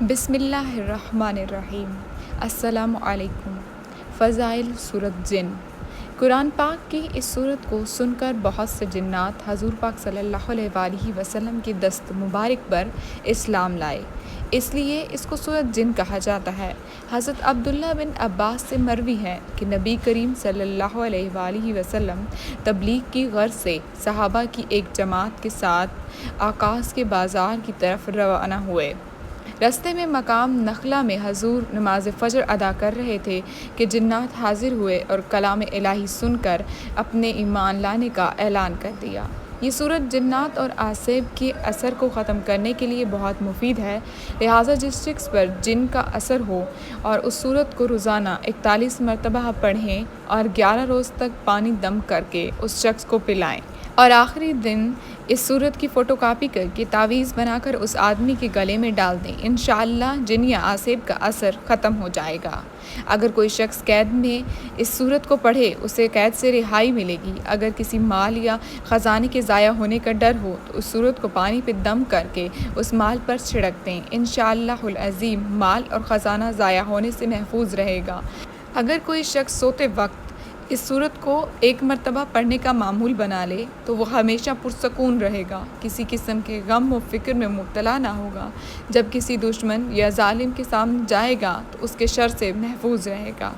بسم اللہ الرحمن الرحیم۔ السلام علیکم۔ فضائل سورۃ جن۔ قرآن پاک کی اس سورت کو سن کر بہت سے جنات حضور پاک صلی اللہ علیہ وآلہ وسلم کی دست مبارک پر اسلام لائے، اس لیے اس کو سورۃ جن کہا جاتا ہے۔ حضرت عبداللہ بن عباس سے مروی ہے کہ نبی کریم صلی اللہ علیہ وآلہ وسلم تبلیغ کی غرض سے صحابہ کی ایک جماعت کے ساتھ عکاظ کے بازار کی طرف روانہ ہوئے۔ رستے میں مقام نخلہ میں حضور نماز فجر ادا کر رہے تھے کہ جنات حاضر ہوئے اور کلام الہی سن کر اپنے ایمان لانے کا اعلان کر دیا۔ یہ سورت جنات اور اعصاب کے اثر کو ختم کرنے کے لیے بہت مفید ہے، لہٰذا جس شخص پر جن کا اثر ہو اور اس سورت کو روزانہ 41 مرتبہ پڑھیں اور 11 روز تک پانی دم کر کے اس شخص کو پلائیں اور آخری دن اس سورت کی فوٹو کاپی کر کے تعویذ بنا کر اس آدمی کے گلے میں ڈال دیں، انشاءاللہ جن یا اعصاب کا اثر ختم ہو جائے گا۔ اگر کوئی شخص قید میں اس سورت کو پڑھے اسے قید سے رہائی ملے گی۔ اگر کسی مال یا خزانے کے ضائع ہونے کا ڈر ہو تو اس سورت کو پانی پہ دم کر کے اس مال پر چھڑک دیں، انشاءاللہ العظیم مال اور خزانہ ضائع ہونے سے محفوظ رہے گا۔ اگر کوئی شخص سوتے وقت اس سورت کو 1 مرتبہ پڑھنے کا معمول بنا لے تو وہ ہمیشہ پرسکون رہے گا، کسی قسم کے غم و فکر میں مبتلا نہ ہوگا۔ جب کسی دشمن یا ظالم کے سامنے جائے گا تو اس کے شر سے محفوظ رہے گا۔